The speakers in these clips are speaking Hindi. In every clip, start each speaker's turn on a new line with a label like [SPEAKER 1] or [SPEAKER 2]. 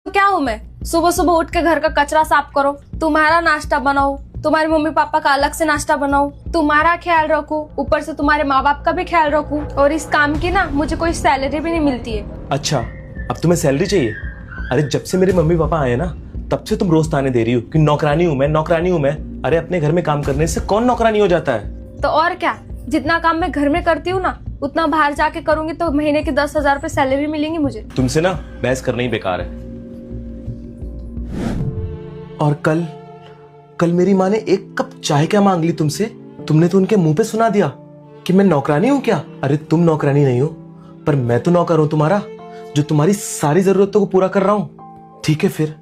[SPEAKER 1] क्या हूँ मैं? सुबह सुबह उठ के घर का कचरा साफ करो, तुम्हारा नाश्ता बनाओ, तुम्हारे मम्मी पापा का अलग से नाश्ता बनाओ, तुम्हारा ख्याल रखूं, ऊपर से तुम्हारे माँ बाप का भी ख्याल रखूं, और इस काम की ना मुझे कोई सैलरी भी नहीं मिलती है।
[SPEAKER 2] अच्छा, अब तुम्हें सैलरी चाहिए? अरे जब से मेरे मम्मी पापा आए ना, तब से तुम रोज ताने दे रही हो कि नौकरानी हूँ मैं, नौकरानी हूँ मैं। अरे अपने घर में काम करने से कौन नौकरानी हो जाता है?
[SPEAKER 1] तो और क्या, जितना काम मैं घर में करती हूँ ना, उतना बाहर जाके करूंगी तो महीने की 10,000 रुपए सैलरी मिलेंगी मुझे।
[SPEAKER 2] तुमसे ना बहस करना ही बेकार है। और कल मेरी माँ ने एक कप चाय क्या मांग ली तुमसे? तुमने तो उनके मुंह पे सुना दिया कि मैं नौकरानी हूँ क्या? अरे तुम नौकरानी नहीं हो, पर मैं तो नौकर हूं तुम्हारा, जो तुम्हारी सारी जरूरतों को पूरा कर रहा हूं। ठीक है फिर,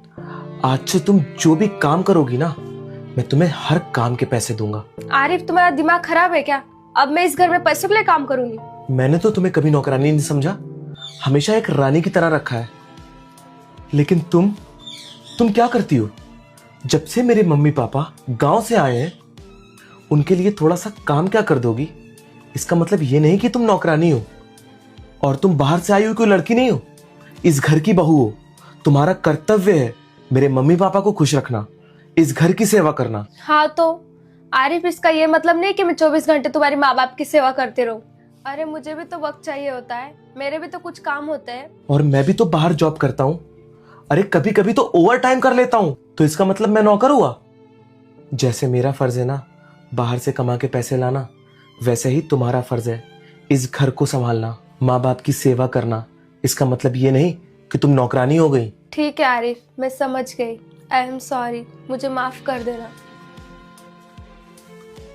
[SPEAKER 2] आज से तुम जो भी काम करोगी ना, मैं तुम्हें हर काम के पैसे दूंगा।
[SPEAKER 1] आरिफ, तुम्हारा दिमाग खराब है क्या? अब मैं इस घर में पैसे के लिए काम करूंगी?
[SPEAKER 2] मैंने तो तुम्हें कभी नौकरानी नहीं समझा, हमेशा एक रानी की तरह रखा है। लेकिन तुम क्या करती हो? जब से मेरे मम्मी पापा गांव से आए हैं, उनके लिए थोड़ा सा काम क्या कर दोगी? इसका मतलब ये नहीं कि तुम नौकरानी हो, और तुम बाहर से आई हुई कोई लड़की नहीं हो, इस घर की बहू हो। तुम्हारा कर्तव्य है मेरे मम्मी पापा को खुश रखना, इस घर की सेवा करना।
[SPEAKER 1] हाँ तो आरिफ, इसका ये मतलब नहीं कि मैं 24 घंटे तुम्हारे माँ बाप की सेवा करते रहूं। अरे मुझे भी तो वक्त चाहिए होता है, मेरे भी तो कुछ काम होते हैं।
[SPEAKER 2] और मैं भी तो बाहर जॉब करता हूँ। अरे कभी कभी तो ओवर टाइम कर लेता हूँ, तो इसका मतलब मैं नौकर हुआ? जैसे मेरा फर्ज है ना बाहर से कमा के पैसे लाना, वैसे ही तुम्हारा फर्ज है इस घर को संभालना, माँ बाप की सेवा करना। इसका मतलब ये नहीं कि तुम नौकरानी हो गई।
[SPEAKER 1] ठीक है आरिफ, मैं समझ गई। आई एम सॉरी, मुझे माफ कर देना।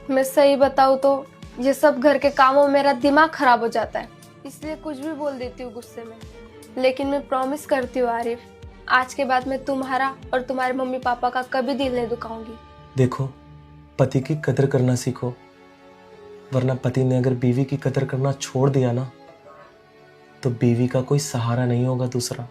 [SPEAKER 1] मैं सही बताऊँ तो ये सब घर के कामों में मेरा दिमाग खराब हो जाता है, इसलिए कुछ भी बोल देती हूँ गुस्से में। लेकिन मैं प्रॉमिस करती हूँ आरिफ, आज के बाद मैं तुम्हारा और तुम्हारे मम्मी पापा का कभी दिल नहीं दुखाऊंगी।
[SPEAKER 2] देखो, पति की कदर करना सीखो, वरना पति ने अगर बीवी की कदर करना छोड़ दिया ना, तो बीवी का कोई सहारा नहीं होगा दूसरा।